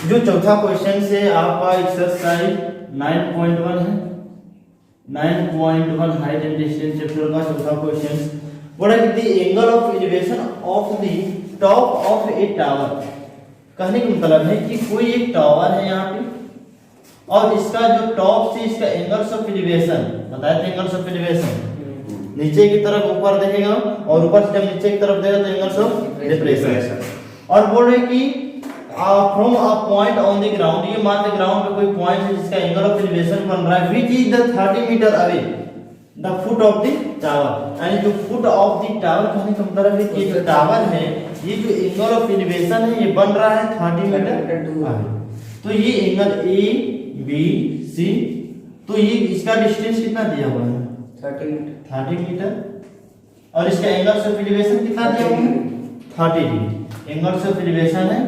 जो चौथा क्वेश्चन से आपका एक्सरसाइज 9.1 है, 9.1 हाइट एंड डिस्टेंस चैप्टर का चौथा question. What is the angle of elevation of the top of A tower. कहने का मतलब है कि कोई एक टावर है यहाँ पे और इसका जो टॉप से इसका एंगल्स ऑफ एलिवेशन बताया था, एंगल्स ऑफ एलिवेशन नीचे की तरफ ऊपर देखेगा और ऊपर से जब नीचे की तरफ देगा तो एंगल्स ऑफ डिप्रेशन। और बोल रहे कि from a point on the ground, ये मान लो ग्राउंड पे कोई पॉइंट है जिसका एंगल ऑफ एलिवेशन बन रहा है which is the 30 meter away the foot of the tower. यानी जो फुट ऑफ द टावर कहने का मतलब है कि जो टावर है ये जो एंगल ऑफ एलिवेशन है ये बन रहा है 30 मीटर अवे। तो ये एंगल ए बी सी, तो ये इसका डिस्टेंस कितना दिया हुआ है 30 मीटर और इसका एंगल ऑफ एलिवेशन कितना दिया हुआ है 30 डिग्री। एंगल ऑफ एलिवेशन है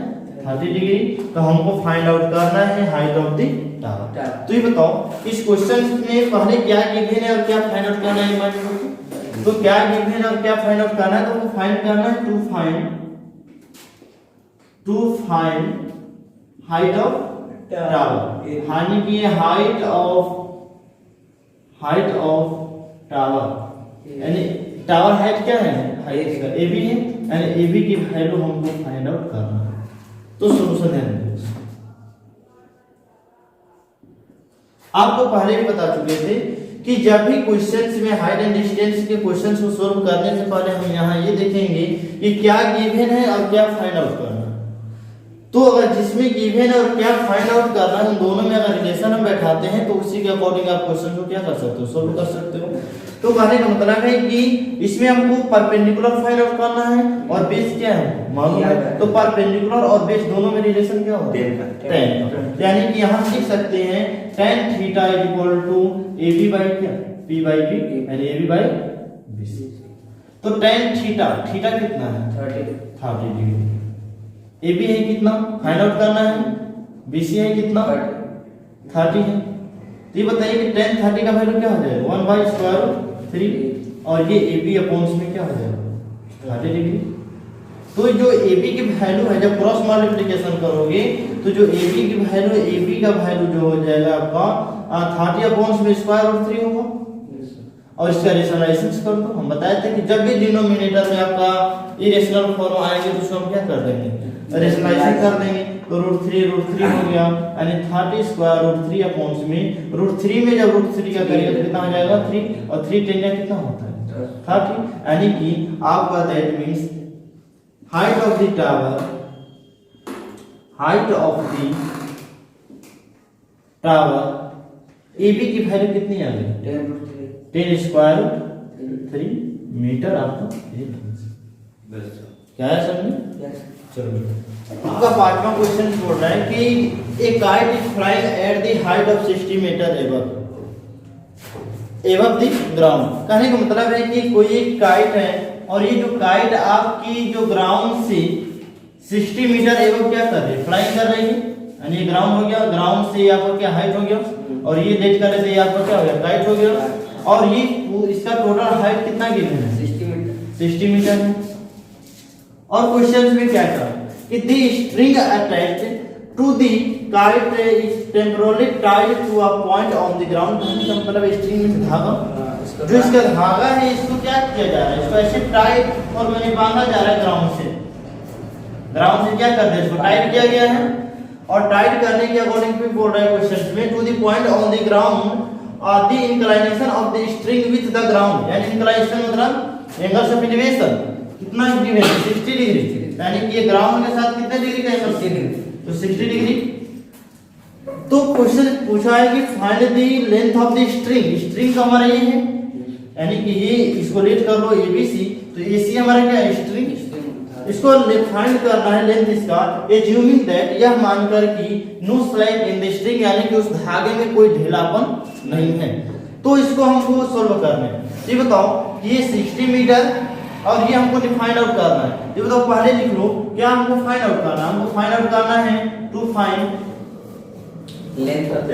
30 डिग्री। तो हमको फाइंड आउट करना है हाइट ऑफ द टावर। तो ये बताओ इस क्वेश्चन में पहले क्या गिवन है और क्या फाइंड आउट करना है। तो क्या गिवन है और क्या फाइंड आउट करना है, तो फाइंड करना है to find height of tower. यानी कि हाइट ऑफ टावर, यानी टावर हाइट क्या है, हाइट इसका एबी है, यानी एबी की वैल्यू हमको फाइंड आउट करना है। तो सॉल्यूशन ध्यान दीजिए। आपको पहले भी बता चुके थे कि जब भी क्वेश्चंस में हाइट एंड डिस्टेंस के क्वेश्चंस को सॉल्व करने से पहले हम यहाँ ये देखेंगे कि क्या गिवन है और क्या फाइंड आउट करना है। तो अगर जिसमें गिवन है और क्या फाइंड आउट करना है, उन दोनों में अगर रिलेशन हम बैठाते हैं तो उसी के अकॉर्डिंग आप क्वेश्चन को क्या कर सकते हो, सॉल्व कर सकते हो। तो कहने का मतलब है कि इसमें हमको परपेंडिकुलर फाइंड आउट करना है और बेस क्या है मालूम है। तो परपेंडिकुलर और बेस दोनों में रिलेशन क्या होता है, tan। यानी कि यहाँ लिख सकते हैं tan theta is equal to AB by क्या P बाय B, यानी AB बाय BC। तो tan थीटा कितना है 30 डिग्री। AB है कितना फाइंड आउट करना है, BC है कितना 30 है। तो ये बताइए कि tan 30 का वैल्यू क्या हो जाएगा 1 बाय स्क्वायर रूट 3 और ये AB अपॉन में क्या हो जाएगा 30 डिग्री। तो जो AB की वैल्यू है जब क्रॉस मल्टीप्लिकेशन करोगे तो जो AB की वैल्यू AB का वैल्यू जो हो जाएगा आपका 30 अपॉन में स्क्वायर रूट 3 होगा। और इसका रेशनलाइजेशन कर दो। हम बताए थे कि जब भी डिनोमिनेटर में आपका इरेशनल फॉर्म आएंगे तो उसको हम क्या कर देंगे, रेशनलाइजेशन कर देंगे। तो रूट 3 हो गया, यानी 30 स्क्वायर रूट 3 अपॉन में रूट 3 में जब रूट 3 का करेंगे तो कितना हो जाएगा 3 और 3 10 कितना होता है 30। यानी कि आपका that means height of the tower AB की वैल्यू कितनी आ गई 10 स्क्वायर रूट 3 मीटर। आपका क्या है समझे। चलो आपका पांचवा क्वेश्चन बोल रहा है कि a kite is flying at the height of 60 meter above the ground. कहने का मतलब है कि कोई एक काइट है और ये जो काइट आपकी जो ग्राउंड से 60 मीटर एबव क्या कर रही है, फ्लाइंग कर रही है। यानी ग्राउंड हो गया, ग्राउंड से आपका क्या हाइट हो गया और ये देख कर से आपका क्या हो गया काइट हो गया। और ये इसका टोटल हाइट कितना गिवन है 60 मीटर है। और क्वेश्चन में क्या कहा कि the string attached to the kite is temporarily tied to a point on the ground. मतलब स्ट्रिंग में धागा, जो इसका धागा है इसको क्या किया जा रहा है, इसको ऐसे टाइट और मैंने बांधा जा रहा है ग्राउंड से क्या कर दिया, इसको टाइट किया गया है। और टाइट करने के अकॉर्डिंग भी बोल रहा है क्वेश्चन में to the point on the ground the inclination of the string with the ground. यानी इंक्लिनेशन मतलब एंगल ऑफ एलिवेशन कितना डिग्री है 60 डिग्री। यानी कि ये ग्राउंड के साथ कितने डिग्री का एंगल 60 डिग्री, तो 60 डिग्री। तो क्वेश्चन पूछा है कि find the length of the string का हमारा ये है, यानी कि ये इसको लेट कर लो ABC। तो AC हमारा क्या है स्ट्रिंग, इसको फाइंड करना है लेंथ इसका। एज्यूमिंग दैट यह मानकर कि no slack in the string, यानी कि उस धागे में कोई ढीलापन नहीं है। तो इसको हमको सॉल्व करना है। ये बताओ ये 60 मीटर और ये हमको फाइंड आउट करना है। ये बताओ पहले लिख लो क्या हमको फाइंड आउट करना है। हमको फाइंड आउट करना है to find length of the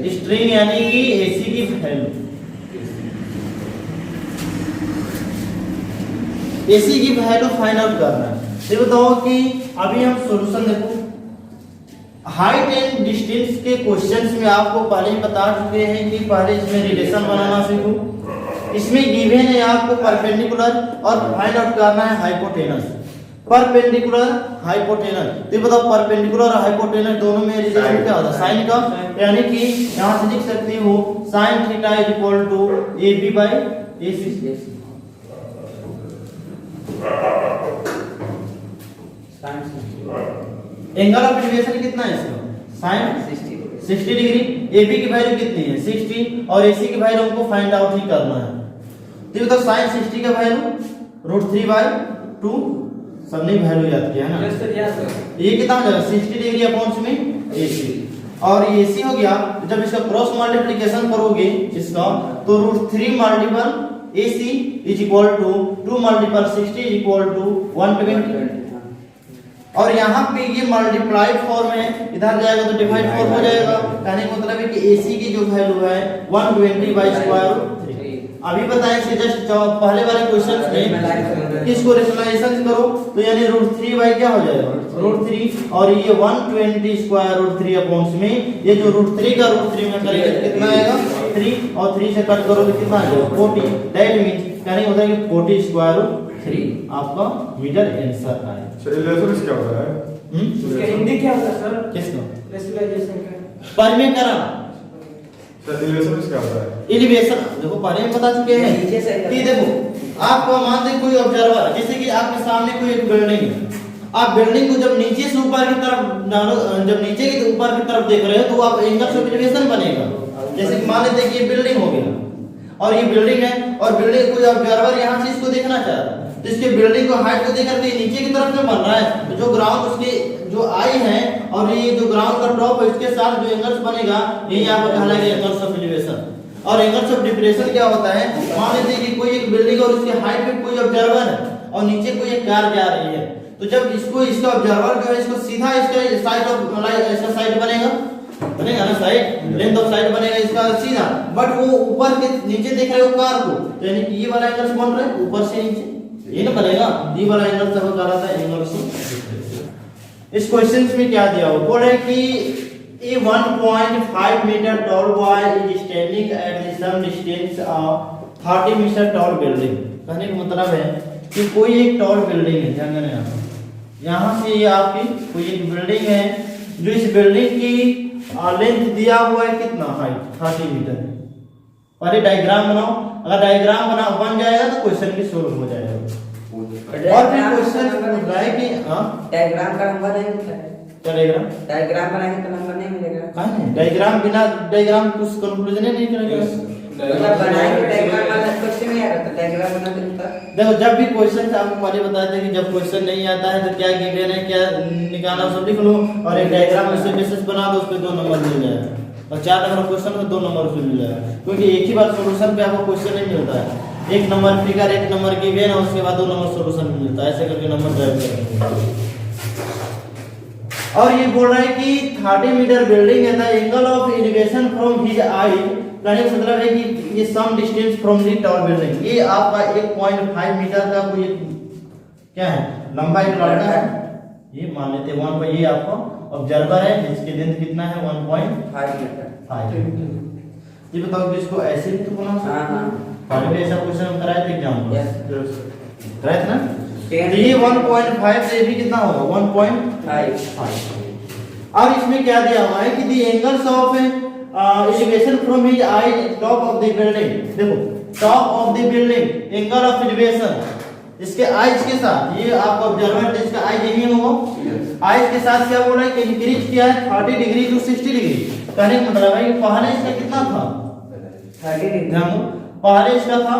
string यानी कि AC की वैल्यू AC की वैल्यू फाइंड आउट करना है। तो बताओ कि अभी हम सॉल्यूशन देखो, हाइट एंड डिस्टेंस के क्वेश्चंस में आपको पहले ही बता चुके हैं कि पहले इसमें रिलेशन बनाना सीखो। इसमें गिवन है आपको परपेंडिकुलर और फाइंड आउट करना है हाइपोटेनस। परपेंडिकुलर हाइपोटेनस, तो बताओ परपेंडिकुलर और हाइपोटेनस दोनों में रिलेशन क्या होता है? साइन का, यानी कि यहां से लिख सकते हो sin theta is equal to AB by AC। Angle of deviation कितना है इसका? sin 60 degree. AB की वैल्यू कितनी है? 60 और AC की वैल्यू हमको फाइंड आउट ही करना है। तो बताओ sin 60 का वैल्यू √3/2, सबने वैल्यू याद किया है ना? Yes sir. ये कितना हो जाएगा? 60 डिग्री अपॉन में AC, और AC हो गया। जब इसका क्रॉस मल्टीप्लिकेशन करोगे इसका, तो √3 multiple AC is equal to 2 multiple 60 is equal to 120। और यहाँ पे ये मल्टीप्लाई फॉर्म है, इधर जाएगा तो डिवाइड फॉर्म हो जाएगा। कहने का मतलब है कि AC की जो वैल्यू है 120/√3। अभी बताएं कि जस्ट पहले वाले क्वेश्चन में इसको रेशनलाइजेशन करो, तो यानी √3 बाई क्या हो जाएगा? √3, और ये 120/√3 अपॉन में ये जो √3 का √3 में करेंगे कितना आएगा? 3, और 3 से कट करोगे कितना आ जाएगा? 40। दैट मींस कहने होता है कि 40/√3 आपका मीटर आंसर आएगा। रिलेशन क्या होता है? उसका हिंदी क्या होता है सर? किसका? रेशनलाइजेशन का। परिमेयकरण। सर रिलेशन क्या होता है? एलिवेशन देखो पहले हम बता चुके हैं कि देखो आपको मान दे कोई ऑब्जर्वर, जैसे कि आपके सामने कोई एक बिल्डिंग है, आप बिल्डिंग को जब नीचे से ऊपर की तरफ, जब नीचे की ऊपर की तरफ देख रहे हो तो आप एंगल ऑफ एलिवेशन बनेगा। जैसे कि मान लेते हैं कि ये बिल्डिंग हो गया और ये बिल्डिंग है, और बिल्डिंग कोई ऑब्जर्वर यहां से इसको देखना चाह रहा है, तो इसके बिल्डिंग को हाइट को देख करके नीचे की तरफ में बन रहा है, तो जो ग्राउंड उसके जो आई है और ये जो ग्राउंड का टॉप है इसके साथ जो एंगल्स बनेगा ये यहां पर कहलाएगा एंगल्स ऑफ एलिवेशन। और एंगल्स ऑफ डिप्रेशन क्या होता है? मान लेते हैं कि कोई एक बिल्डिंग और उसके हाइट पे कोई ऑब्जर्वर है और नीचे कोई एक कार जा रही है, तो जब इसको इसका ऑब्जर्वर जो है इसको सीधा इसका साइड ऑफ इसका साइड बनेगा ना, साइड लेंथ ऑफ साइड बनेगा इसका सीधा, बट वो ऊपर के नीचे देख रहे हो कार को, तो यानी कि ये वाला एंगल बन रहा है ऊपर से नीचे, ये ना बनेगा। ये वाला एंगल सब कहलाता है एंगल ऑफ। इस क्वेश्चन में क्या दिया हुआ? बोल रहे कि a 1.5 meter tall boy is standing at some distance of 30 meter tall building. कहने का मतलब है कि कोई एक टॉल बिल्डिंग है, ध्यान देना, यहाँ से ये आपकी कोई एक बिल्डिंग है, जो इस बिल्डिंग की लेंथ दिया हुआ है कितना? Height 30 metre. पहले डायग्राम बनाओ, अगर डायग्राम बन जाएगा तो क्वेश्चन भी सोल्व हो जाएगा। और फिर क्वेश्चन पूछ रहा है कि डायग्राम का नंबर नहीं मिलता है। क्या डायग्राम? डायग्राम बनाएंगे तो नंबर नहीं मिलेगा। कहां है डायग्राम? बिना डायग्राम कुछ कंक्लूजन नहीं करेगा। मतलब बनाएंगे डायग्राम वाला क्वेश्चन नहीं आएगा तो डायग्राम बना देता। देखो जब भी क्वेश्चन से आपको पहले बताया था कि जब क्वेश्चन नहीं आता है तो क्या गिवन है, क्या निकालना, सब लिख लो और एक डायग्राम उससे बेसिस बना दो, उस पे 2 नंबर मिल जाएगा। और 4 नंबर क्वेश्चन में 2 नंबर उसमें मिल जाएगा, क्योंकि एक ही बार सॉल्यूशन पे आपको क्वेश्चन नहीं मिलता है। 1 नंबर फिगर, 1 नंबर गिवन है, उसके बाद 2 नंबर सॉल्यूशन मिलता है, ऐसे करके नंबर ड्राइव करेंगे। और ये बोल रहा है कि 30 मीटर बिल्डिंग है, the angle of elevation from his eye, कहने का मतलब है कि ये some distance from the tall building, ये आपका 1.5 मीटर का कोई क्या है लंबाई लड़का है, ये मान लेते हैं 1 पर, ये आपका ऑब्जर्वर है जिसकी लेंथ कितना है 1.5 मीटर। ये बताओ कि इसको ऐसे भी तो बना सकते हैं। पहले भी ऐसा क्वेश्चन हम कराए थे एग्जाम में, कराए थे ना? तो ये 1.5 से भी कितना होगा 1.5। और इसमें क्या दिया हुआ है कि the angles of elevation from his eye top of the building, देखो top of the building angle of elevation इसके आइज के साथ, ये आपका ऑब्जर्वर इसका आइज यही होगा, आइज के साथ क्या बोल रहा है कि इंक्रीज किया है 30 डिग्री टू 60 डिग्री। कहने का मतलब है कि पहले इसका कितना था 30 डिग्री, पहले इसका था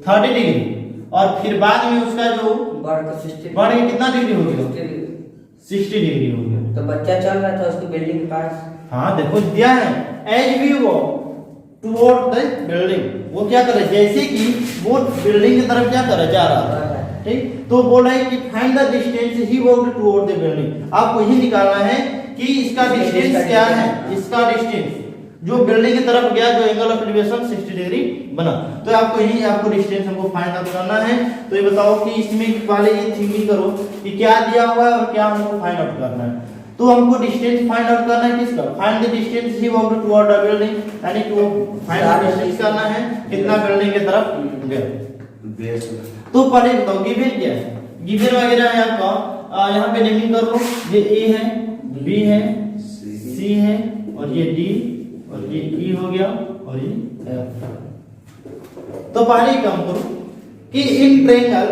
30 डिग्री और फिर बाद में उसका जो बढ़ के कितना डिग्री हो गया 60 डिग्री हो गया। तो बच्चा चल रहा था उसकी बिल्डिंग के पास, हाँ देखो दिया है एज वी वो टुवर्ड द बिल्डिंग, वो क्या करे जैसे कि वो बिल्डिंग की तरफ क्या करे जा रहा था, ठीक। तो बोल रहा है कि find the distance he walked toward the building, आपको ये निकालना है कि इसका डिस्टेंस क्या है, इसका डिस्टेंस जो बिल्डिंग की तरफ गया, जो एंगल ऑफ एलिवेशन 60 डिग्री बना। तो आपको यही आपको डिस्टेंस हमको फाइंड आउट करना है। तो ये बताओ कि इसमें पहले ये थिंकिंग करो कि क्या दिया हुआ है और क्या हमको फाइंड आउट करना है। तो हमको डिस्टेंस फाइंड आउट करना है किसका, find the distance he walk toward the building, यानी कि वो फाइंड द डिस्टेंस करना है कितना बिल्डिंग की तरफ गया। तो पहले बताओ गिवन क्या है, गिवन वगैरह है आपका, यहाँ पे नेमिंग कर लो, ये ए है, बी है, सी है, और ये डी, और ये ई हो गया, और ये एफ। तो पहले ही काम करो कि in triangle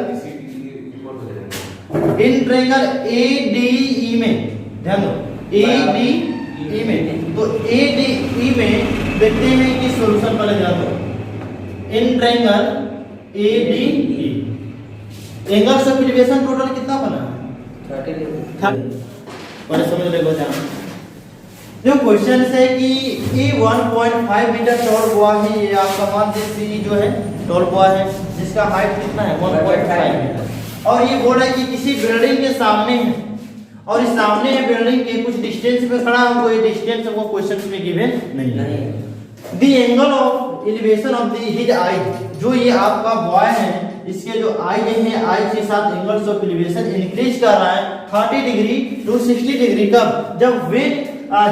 A D E में, ध्यान दो, ए डी ई में, तो ए डी ई में देखते हैं कि सॉल्यूशन पहले ध्यान दो। In triangle A D E angles of elevation total कितना बना है 30 डिग्री। पहले समझ ले जाना। जो क्वेश्चन है कि ये 1.5 मीटर टॉल बुआ है, ये आपका मान लीजिए जो है टॉल बुआ है जिसका हाइट कितना है 1.5 मीटर, और ये बोल रहा है कि किसी बिल्डिंग के सामने है और इस सामने है बिल्डिंग के कुछ डिस्टेंस पे खड़ा, हमको ये डिस्टेंस हमको क्वेश्चन में गिवन नहीं है। The angle of elevation of the his eye, जो ये आपका बॉय है इसके जो आई है, आई के साथ एंगल्स ऑफ एलिवेशन इंक्रीज कर रहा है 30 डिग्री टू 60 डिग्री। कब, जब when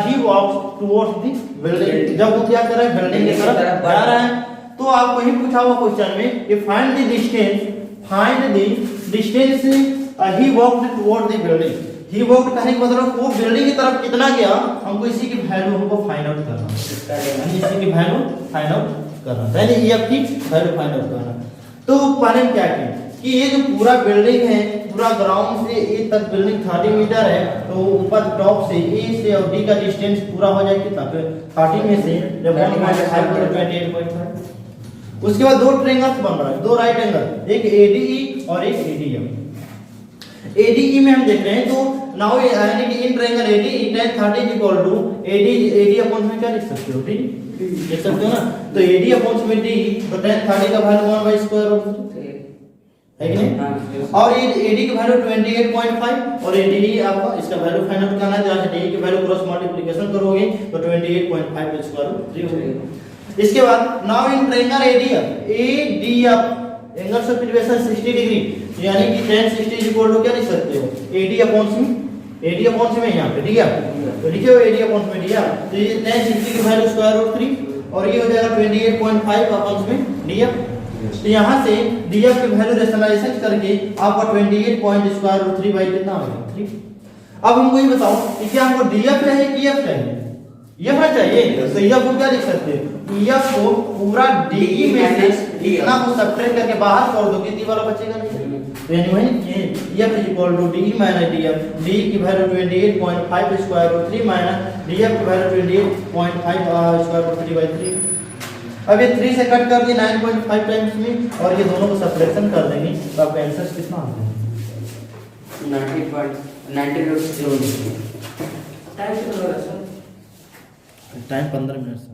he walks towards the building, जब वो क्या कर रहा है बिल्डिंग की तरफ जा रहा है। तो आपको ही पूछा हुआ क्वेश्चन में कि find the distance he walked toward the building. He walked कहने का मतलब वो बिल्डिंग की तरफ कितना गया, हमको इसी की वैल्यू हमको फाइंड आउट करना है, यानी इसी की वैल्यू फाइंड आउट करना है, यानी ये की वैल्यू फाइंड आउट करना। तो पहले क्या किया कि ये जो पूरा बिल्डिंग है, पूरा ग्राउंड से ए तक बिल्डिंग 30 मीटर है, तो ऊपर टॉप से ए से और डी का डिस्टेंस पूरा हो जाए कितना, 30 में से जब 1.5 तो 28.5। उसके बाद दो ट्रायंगल्स बन रहा है, दो राइट एंगल, एक एडीई और एक एडीएम। एडीई में हम देख रहे हैं, तो नाउ यानी कि in triangle ADE tan 30 equal to AD upon में क्या लिख सकते हो, डी लिख सकते हो ना। तो एडी अपॉन में डी, तो tan 30 का वैल्यू 1/स्क्वायर रूट है कि नहीं, और ये एडी की वैल्यू 28.5 और एडी आपका इसका वैल्यू फाइंड आउट करना है, जहां से डी की वैल्यू क्रॉस मल्टीप्लिकेशन करोगे तो 28.5 का स्क्वायर रूट 3 हो जाएगा। इसके बाद now in triangle ADF angles of elevation 60 degree, यानी कि tan 60 इक्वल टू क्या लिख सकते हो, एडी अपॉन में यहां पे डी तो लिखिए एडी अपॉन में डी, तो ये tan 60 की वैल्यू स्क्वायर रूट 3 और ये हो जाएगा 28.5 अपॉन में डी। तो यहाँ से df की वैल्यू रेशनलाइजेशन करके आपका 28 पॉइंट स्क्वायर रूट 3 बाई कितना हो गया 3। अब हमको ये बताओ कि क्या हमको df चाहिए कि f चाहिए, f चाहिए, तो f को क्या लिख सकते हैं, f को पूरा de में से इतना को सब्ट्रैक्ट करके बाहर कर दो, कितनी वाला बचेगा नहीं, तो यानी वही कि f equal to de minus df, d की value 28.5 square root 3 minus df की वैल्यू 28.5 स्क्वायर रूट 3 बाई 3। अब ये 3 से कट कर दिए 9.5 टाइम्स में, और ये दोनों को सब्ट्रैक्शन कर देंगे तो आपका आंसर कितना आता है 90.90 टाइम कितना लगा सर, टाइम 15 मिनट से।